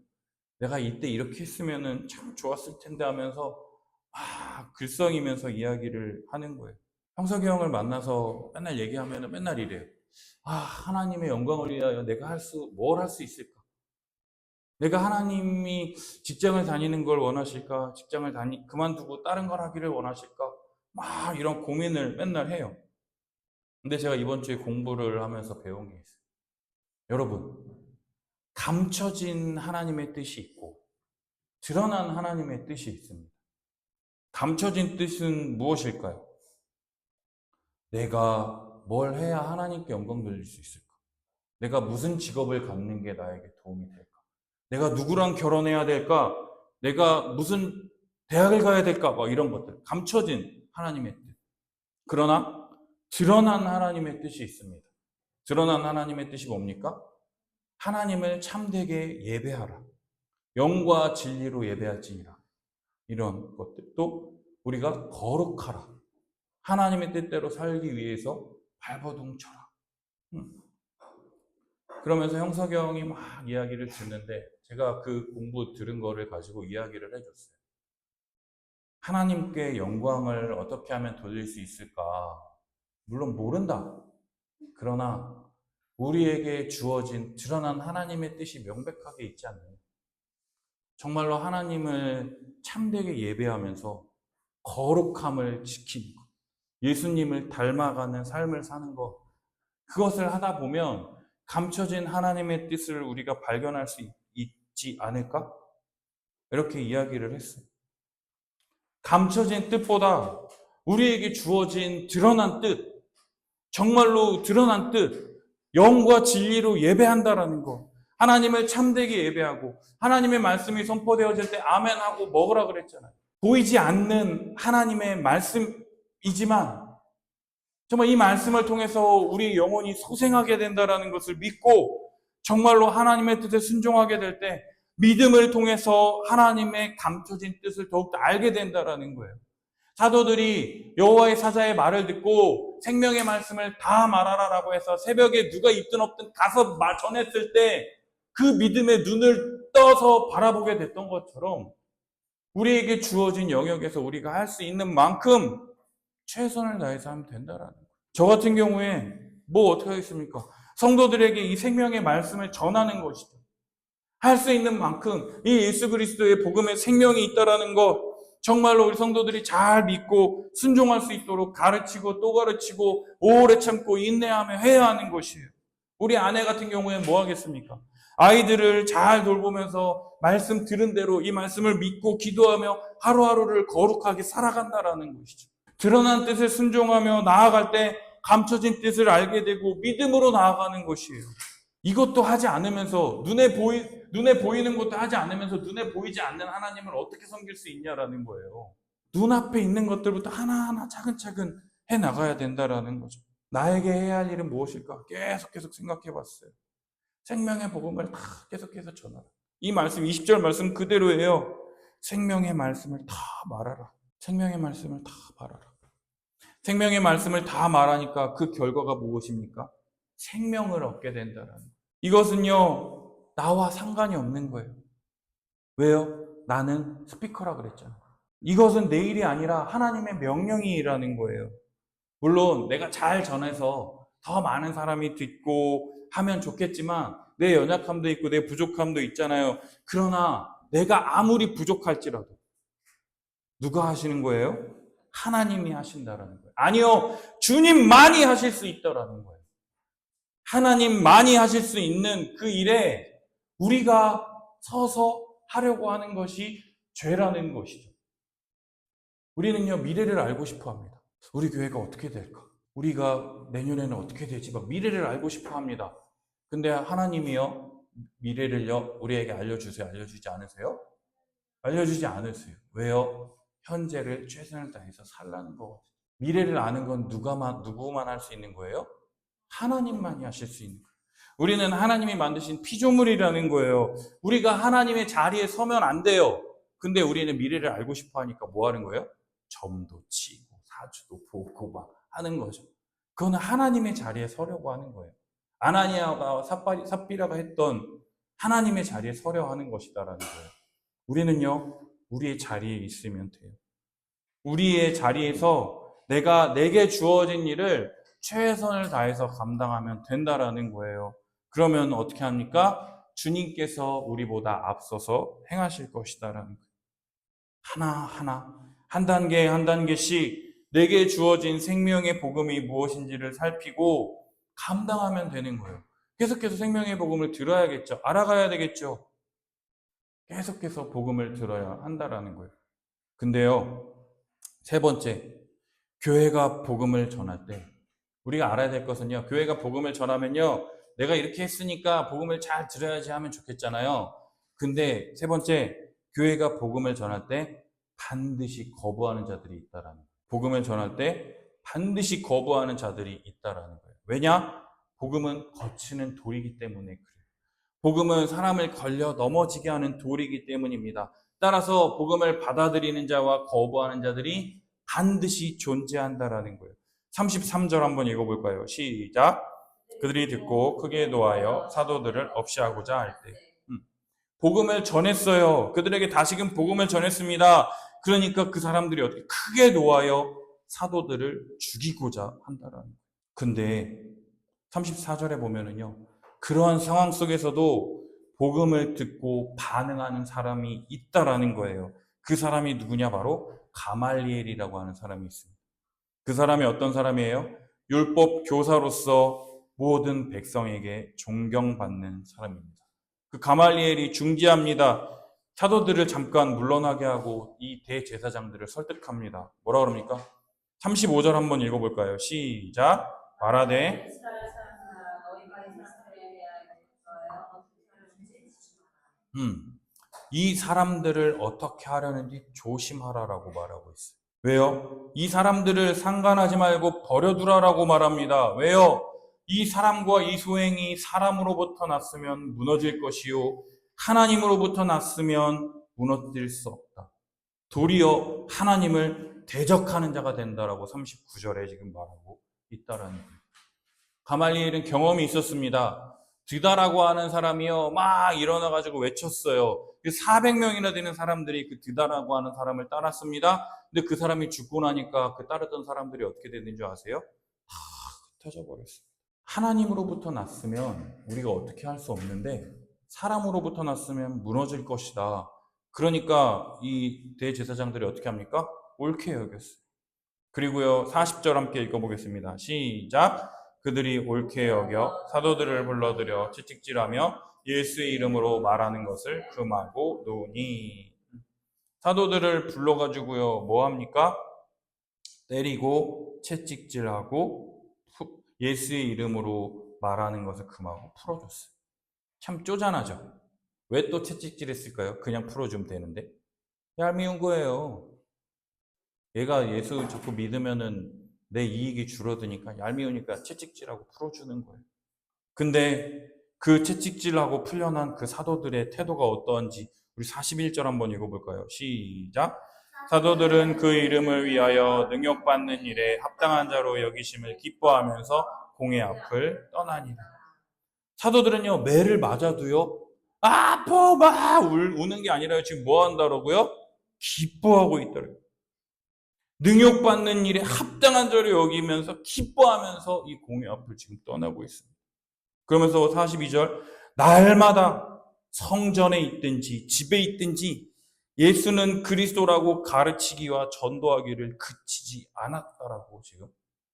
내가 이때 이렇게 했으면 참 좋았을 텐데 하면서 글썽이면서 이야기를 하는 거예요. 형석이 형을 만나서 맨날 얘기하면 맨날 이래요. 하나님의 영광을 위하여 내가 뭘 할 수 있을까? 내가 하나님이 직장을 다니는 걸 원하실까? 직장을 그만두고 다른 걸 하기를 원하실까? 막 이런 고민을 맨날 해요. 근데 제가 이번 주에 공부를 하면서 배운 게 있어요. 여러분, 감춰진 하나님의 뜻이 있고 드러난 하나님의 뜻이 있습니다. 감춰진 뜻은 무엇일까요? 내가 뭘 해야 하나님께 영광 돌릴 수 있을까? 내가 무슨 직업을 갖는 게 나에게 도움이 될까? 내가 누구랑 결혼해야 될까? 내가 무슨 대학을 가야 될까? 막 이런 것들. 감춰진 하나님의 뜻. 그러나 드러난 하나님의 뜻이 있습니다. 드러난 하나님의 뜻이 뭡니까? 하나님을 참되게 예배하라. 영과 진리로 예배할지니라. 이런 것들. 또 우리가 거룩하라. 하나님의 뜻대로 살기 위해서 발버둥 쳐라. 그러면서 형석영이 막 이야기를 듣는데 제가 그 공부 들은 거를 가지고 이야기를 해줬어요. 하나님께 영광을 어떻게 하면 돌릴 수 있을까? 물론 모른다. 그러나 우리에게 주어진 드러난 하나님의 뜻이 명백하게 있지 않느냐. 정말로 하나님을 참되게 예배하면서 거룩함을 지키는 것, 예수님을 닮아가는 삶을 사는 것, 그것을 하다 보면 감춰진 하나님의 뜻을 우리가 발견할 수 있지 않을까? 이렇게 이야기를 했어요. 감춰진 뜻보다 우리에게 주어진 드러난 뜻, 정말로 드러난 뜻, 영과 진리로 예배한다라는 거. 하나님을 참되게 예배하고 하나님의 말씀이 선포되어질 때 아멘하고 먹으라 그랬잖아요. 보이지 않는 하나님의 말씀이지만 정말 이 말씀을 통해서 우리 영혼이 소생하게 된다라는 것을 믿고 정말로 하나님의 뜻에 순종하게 될 때 믿음을 통해서 하나님의 감춰진 뜻을 더욱더 알게 된다라는 거예요. 사도들이 여호와의 사자의 말을 듣고 생명의 말씀을 다 말하라라고 해서 새벽에 누가 있든 없든 가서 전했을 때 그 믿음의 눈을 떠서 바라보게 됐던 것처럼 우리에게 주어진 영역에서 우리가 할 수 있는 만큼 최선을 다해서 하면 된다라는 거예요. 저 같은 경우에 뭐 어떻게 하겠습니까? 성도들에게 이 생명의 말씀을 전하는 것이죠. 할 수 있는 만큼 이 예수 그리스도의 복음의 생명이 있다라는 것 정말로 우리 성도들이 잘 믿고 순종할 수 있도록 가르치고 또 가르치고 오래 참고 인내하며 해야 하는 것이에요. 우리 아내 같은 경우에 뭐 하겠습니까? 아이들을 잘 돌보면서 말씀 들은 대로 이 말씀을 믿고 기도하며 하루하루를 거룩하게 살아간다라는 것이죠. 드러난 뜻에 순종하며 나아갈 때 감춰진 뜻을 알게 되고 믿음으로 나아가는 것이에요. 이것도 하지 않으면서 눈에 보이는 것도 하지 않으면서 눈에 보이지 않는 하나님을 어떻게 섬길 수 있냐라는 거예요. 눈앞에 있는 것들부터 하나하나 차근차근 해 나가야 된다라는 거죠. 나에게 해야 할 일은 무엇일까? 계속 생각해 봤어요. 생명의 복음을 다 계속해서 전하라. 이 말씀 20절 말씀 그대로예요. 생명의 말씀을 다 말하라. 생명의 말씀을 다 말하라. 생명의 말씀을 다 말하니까 그 결과가 무엇입니까? 생명을 얻게 된다라는 거예요. 이것은요, 나와 상관이 없는 거예요. 왜요? 나는 스피커라 그랬잖아요. 이것은 내 일이 아니라 하나님의 명령이라는 거예요. 물론 내가 잘 전해서 더 많은 사람이 듣고 하면 좋겠지만 내 연약함도 있고 내 부족함도 있잖아요. 그러나 내가 아무리 부족할지라도 누가 하시는 거예요? 하나님이 하신다라는 거예요. 아니요, 주님만이 하실 수 있다라는 거예요. 하나님만이 하실 수 있는 그 일에 우리가 서서 하려고 하는 것이 죄라는 것이죠. 우리는요, 미래를 알고 싶어 합니다. 우리 교회가 어떻게 될까? 우리가 내년에는 어떻게 되지? 막 미래를 알고 싶어 합니다. 근데 하나님이요, 미래를요, 우리에게 알려주세요. 알려주지 않으세요? 알려주지 않으세요. 왜요? 현재를 최선을 다해서 살라는 거거든요. 미래를 아는 건 누구만 할 수 있는 거예요? 하나님만이 하실 수 있는 거예요. 우리는 하나님이 만드신 피조물이라는 거예요. 우리가 하나님의 자리에 서면 안 돼요. 근데 우리는 미래를 알고 싶어 하니까 뭐 하는 거예요? 점도 치고 사주도 보고 막 하는 거죠. 그거는 하나님의 자리에 서려고 하는 거예요. 아나니아가 삽비라가 했던 하나님의 자리에 서려 하는 것이다라는 거예요. 우리는요, 우리의 자리에 있으면 돼요. 우리의 자리에서 내게 주어진 일을 최선을 다해서 감당하면 된다라는 거예요. 그러면 어떻게 합니까? 주님께서 우리보다 앞서서 행하실 것이다라는 거예요. 하나하나 한 단계 한 단계씩 내게 주어진 생명의 복음이 무엇인지를 살피고 감당하면 되는 거예요. 계속해서 생명의 복음을 들어야겠죠. 알아가야 되겠죠. 계속해서 복음을 들어야 한다라는 거예요. 근데요, 세 번째, 교회가 복음을 전할 때 우리가 알아야 될 것은요, 교회가 복음을 전하면요, 내가 이렇게 했으니까 복음을 잘 들어야지 하면 좋겠잖아요. 근데 세 번째, 교회가 복음을 전할 때 반드시 거부하는 자들이 있다라는 거예요. 복음을 전할 때 반드시 거부하는 자들이 있다라는 거예요. 왜냐? 복음은 거치는 돌이기 때문에 그래요. 복음은 사람을 걸려 넘어지게 하는 돌이기 때문입니다. 따라서 복음을 받아들이는 자와 거부하는 자들이 반드시 존재한다라는 거예요. 33절 한번 읽어볼까요? 시작. 그들이 듣고 크게 노하여 사도들을 없이 하고자 할 때. 복음을 전했어요. 그들에게 다시금 복음을 전했습니다. 그러니까 그 사람들이 어떻게 크게 노하여 사도들을 죽이고자 한다라는 거예요. 근데 34절에 보면은요, 그러한 상황 속에서도 복음을 듣고 반응하는 사람이 있다라는 거예요. 그 사람이 누구냐? 바로 가말리엘이라고 하는 사람이 있습니다. 그 사람이 어떤 사람이에요? 율법 교사로서 모든 백성에게 존경받는 사람입니다. 그 가말리엘이 중지합니다. 사도들을 잠깐 물러나게 하고 이 대제사장들을 설득합니다. 뭐라 그럽니까? 35절 한번 읽어볼까요? 시작. 말하되 이 사람들을 어떻게 하려는지 조심하라라고 말하고 있어요. 왜요? 이 사람들을 상관하지 말고 버려두라라고 말합니다. 왜요? 이 사람과 이 소행이 사람으로부터 났으면 무너질 것이요 하나님으로부터 났으면 무너질 수 없다. 도리어 하나님을 대적하는 자가 된다라고 39절에 지금 말하고 있다라는 거예요. 가말리엘은 경험이 있었습니다. 드다라고 하는 사람이요, 막 일어나가지고 외쳤어요. 400명이나 되는 사람들이 그 드다라고 하는 사람을 따랐습니다. 근데 그 사람이 죽고 나니까 그 따르던 사람들이 어떻게 됐는 줄 아세요? 다 흩어져 버렸어요. 하나님으로부터 났으면 우리가 어떻게 할 수 없는데 사람으로부터 났으면 무너질 것이다. 그러니까 이 대제사장들이 어떻게 합니까? 옳게 여겼어요. 그리고요, 40절 함께 읽어보겠습니다. 시작. 그들이 옳게 여겨 사도들을 불러들여 채찍질하며 예수의 이름으로 말하는 것을 금하고 노니. 사도들을 불러가지고요, 뭐 합니까? 때리고 채찍질하고 예수의 이름으로 말하는 것을 금하고 풀어줬어요. 참 쪼잔하죠? 왜 또 채찍질했을까요? 그냥 풀어주면 되는데. 얄미운 거예요. 얘가 예수 자꾸 믿으면은 내 이익이 줄어드니까 얄미우니까 채찍질하고 풀어주는 거예요. 근데 그 채찍질하고 풀려난 그 사도들의 태도가 어떠한지 우리 41절 한번 읽어볼까요? 시작. 사도들은 그 이름을 위하여 능욕받는 일에 합당한 자로 여기심을 기뻐하면서 공회 앞을 떠나니라. 사도들은요, 매를 맞아도요, 아파 막 우는 게 아니라 지금 뭐 한다라고요? 기뻐하고 있더라고요. 능욕받는 일에 합당한 자로 여기면서 기뻐하면서 이 공회 앞을 지금 떠나고 있습니다. 그러면서 42절, 날마다 성전에 있든지 집에 있든지 예수는 그리스도라고 가르치기와 전도하기를 그치지 않았다라고 지금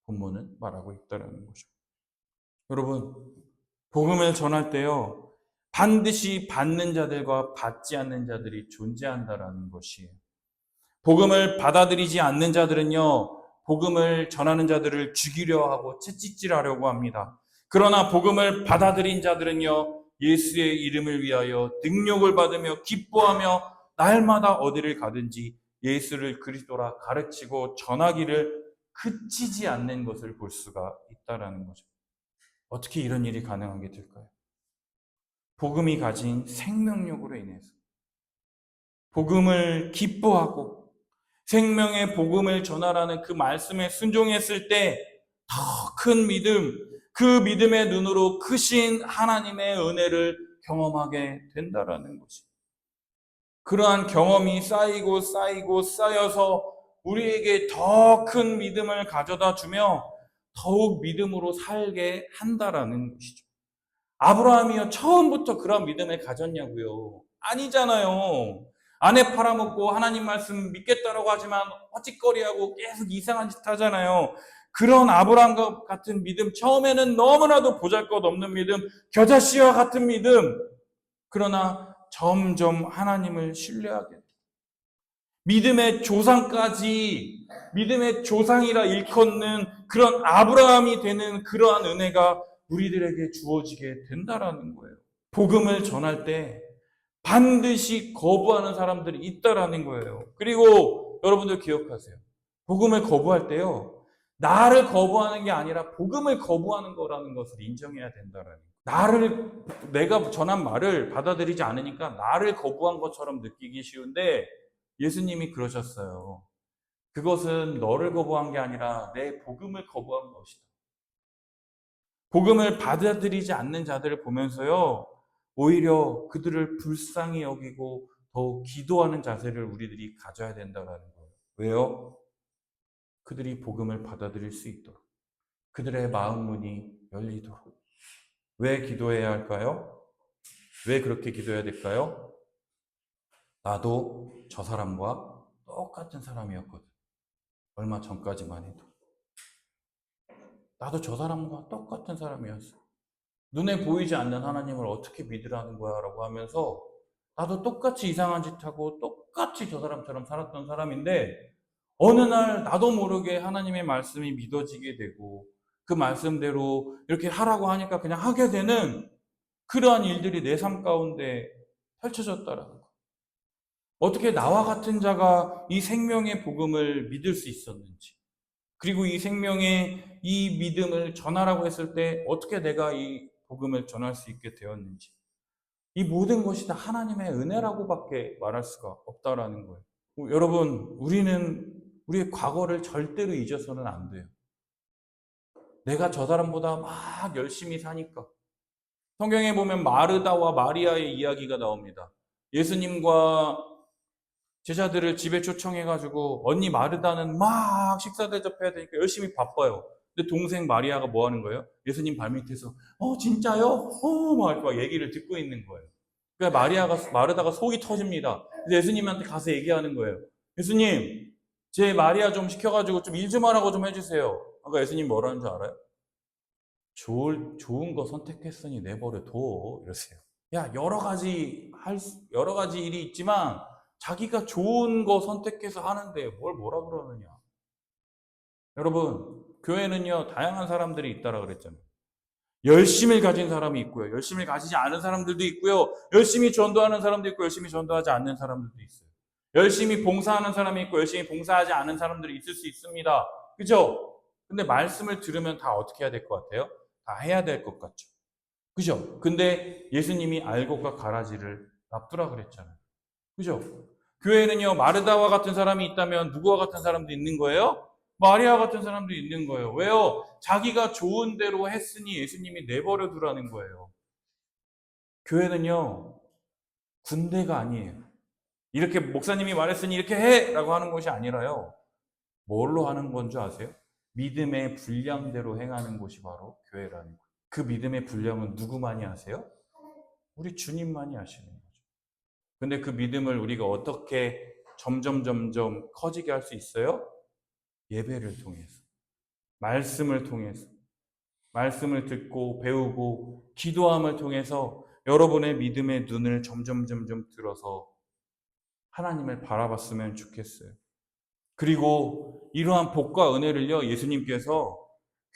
본문은 말하고 있다는 거죠. 여러분, 복음을 전할 때요, 반드시 받는 자들과 받지 않는 자들이 존재한다라는 것이에요. 복음을 받아들이지 않는 자들은요, 복음을 전하는 자들을 죽이려 하고 채찍질하려고 합니다. 그러나 복음을 받아들인 자들은요, 예수의 이름을 위하여 능력을 받으며 기뻐하며 날마다 어디를 가든지 예수를 그리스도라 가르치고 전하기를 그치지 않는 것을 볼 수가 있다는 거죠. 어떻게 이런 일이 가능하게 될까요? 복음이 가진 생명력으로 인해서 복음을 기뻐하고 생명의 복음을 전하라는 그 말씀에 순종했을 때 더 큰 믿음, 그 믿음의 눈으로 크신 하나님의 은혜를 경험하게 된다라는 것이. 그러한 경험이 쌓이고 쌓이고 쌓여서 우리에게 더 큰 믿음을 가져다 주며 더욱 믿음으로 살게 한다라는 것이죠. 아브라함이요 처음부터 그런 믿음을 가졌냐고요? 아니잖아요. 아내 팔아먹고 하나님 말씀 믿겠다라고 하지만 헛짓거리하고 계속 이상한 짓 하잖아요. 그런 아브라함과 같은 믿음, 처음에는 너무나도 보잘것없는 믿음, 겨자씨와 같은 믿음, 그러나 점점 하나님을 신뢰하게 돼요. 믿음의 조상까지, 믿음의 조상이라 일컫는 그런 아브라함이 되는 그러한 은혜가 우리들에게 주어지게 된다라는 거예요. 복음을 전할 때 반드시 거부하는 사람들이 있다라는 거예요. 그리고 여러분들 기억하세요. 복음을 거부할 때요, 나를 거부하는 게 아니라 복음을 거부하는 거라는 것을 인정해야 된다라는 거예요. 내가 전한 말을 받아들이지 않으니까 나를 거부한 것처럼 느끼기 쉬운데 예수님이 그러셨어요. 그것은 너를 거부한 게 아니라 내 복음을 거부한 것이다. 복음을 받아들이지 않는 자들을 보면서요, 오히려 그들을 불쌍히 여기고 더욱 기도하는 자세를 우리들이 가져야 된다는 거예요. 왜요? 그들이 복음을 받아들일 수 있도록, 그들의 마음 문이 열리도록. 왜 기도해야 할까요? 왜 그렇게 기도해야 될까요? 나도 저 사람과 똑같은 사람이었거든. 얼마 전까지만 해도. 나도 저 사람과 똑같은 사람이었어. 눈에 보이지 않는 하나님을 어떻게 믿으라는 거야? 라고 하면서 나도 똑같이 이상한 짓 하고 똑같이 저 사람처럼 살았던 사람인데 어느 날 나도 모르게 하나님의 말씀이 믿어지게 되고 그 말씀대로 이렇게 하라고 하니까 그냥 하게 되는 그러한 일들이 내 삶 가운데 펼쳐졌다라는 거. 어떻게 나와 같은 자가 이 생명의 복음을 믿을 수 있었는지, 그리고 이 생명의 이 믿음을 전하라고 했을 때 어떻게 내가 이 복음을 전할 수 있게 되었는지, 이 모든 것이 다 하나님의 은혜라고밖에 말할 수가 없다라는 거예요. 여러분, 우리는 우리의 과거를 절대로 잊어서는 안 돼요. 내가 저 사람보다 막 열심히 사니까. 성경에 보면 마르다와 마리아의 이야기가 나옵니다. 예수님과 제자들을 집에 초청해가지고 언니 마르다는 막 식사 대접해야 되니까 열심히 바빠요. 근데 동생 마리아가 뭐 하는 거예요? 예수님 발밑에서 진짜요? 막 얘기를 듣고 있는 거예요. 그러니까 마르다가 속이 터집니다. 그래서 예수님한테 가서 얘기하는 거예요. 예수님, 제 마리아 좀 시켜가지고 좀 일 좀 하라고 좀 해주세요. 아까 예수님 뭐라는 줄 알아요? 좋은 거 선택했으니 내버려 둬. 이러세요. 야, 여러 가지 일이 있지만 자기가 좋은 거 선택해서 하는데 뭘 뭐라 그러느냐. 여러분, 교회는요, 다양한 사람들이 있다라 그랬잖아요. 열심을 가진 사람이 있고요. 열심을 가지지 않은 사람들도 있고요. 열심히 전도하는 사람도 있고, 열심히 전도하지 않는 사람들도 있어요. 열심히 봉사하는 사람이 있고, 열심히 봉사하지 않은 사람들이 있을 수 있습니다. 그죠? 근데 말씀을 들으면 다 어떻게 해야 될 것 같아요? 다 해야 될 것 같죠. 그죠? 근데 예수님이 알곡과 가라지를 놔두라 그랬잖아요. 그죠? 교회는요, 마르다와 같은 사람이 있다면 누구와 같은 사람도 있는 거예요? 마리아 같은 사람도 있는 거예요. 왜요? 자기가 좋은 대로 했으니 예수님이 내버려 두라는 거예요. 교회는요, 군대가 아니에요. 이렇게 목사님이 말했으니 이렇게 해! 라고 하는 것이 아니라요. 뭘로 하는 건 줄 아세요? 믿음의 분량대로 행하는 것이 바로 교회라는 거예요. 그 믿음의 분량은 누구만이 아세요? 우리 주님만이 아시는 거예요. 근데 그 믿음을 우리가 어떻게 점점 커지게 할 수 있어요? 예배를 통해서, 말씀을 통해서, 말씀을 듣고 배우고 기도함을 통해서 여러분의 믿음의 눈을 점점 들어서 하나님을 바라봤으면 좋겠어요. 그리고 이러한 복과 은혜를요, 예수님께서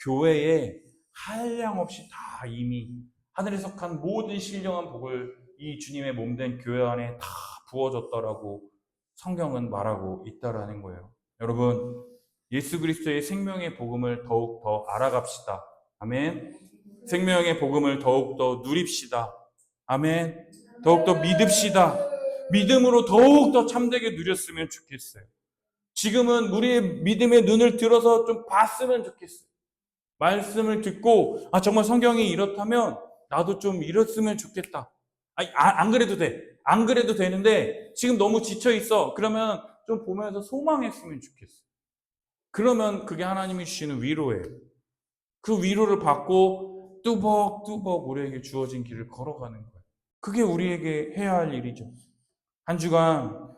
교회에 한량없이 다 이미 하늘에 속한 모든 신령한 복을 이 주님의 몸된 교회 안에 다 부어줬다라고 성경은 말하고 있다라는 거예요. 여러분, 예수 그리스도의 생명의 복음을 더욱 더 알아갑시다. 아멘. 생명의 복음을 더욱 더 누립시다. 아멘. 더욱 더 믿읍시다. 믿음으로 더욱 더 참되게 누렸으면 좋겠어요. 지금은 우리의 믿음의 눈을 들어서 좀 봤으면 좋겠어요. 말씀을 듣고 정말 성경이 이렇다면 나도 좀 이랬으면 좋겠다. 안 그래도 돼. 안 그래도 되는데 지금 너무 지쳐 있어. 그러면 좀 보면서 소망했으면 좋겠어. 그러면 그게 하나님이 주시는 위로예요. 그 위로를 받고 뚜벅뚜벅 우리에게 주어진 길을 걸어가는 거예요. 그게 우리에게 해야 할 일이죠. 한 주간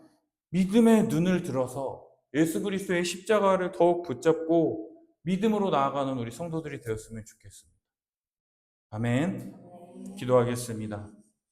믿음의 눈을 들어서 예수 그리스도의 십자가를 더욱 붙잡고 믿음으로 나아가는 우리 성도들이 되었으면 좋겠습니다. 아멘. 기도하겠습니다.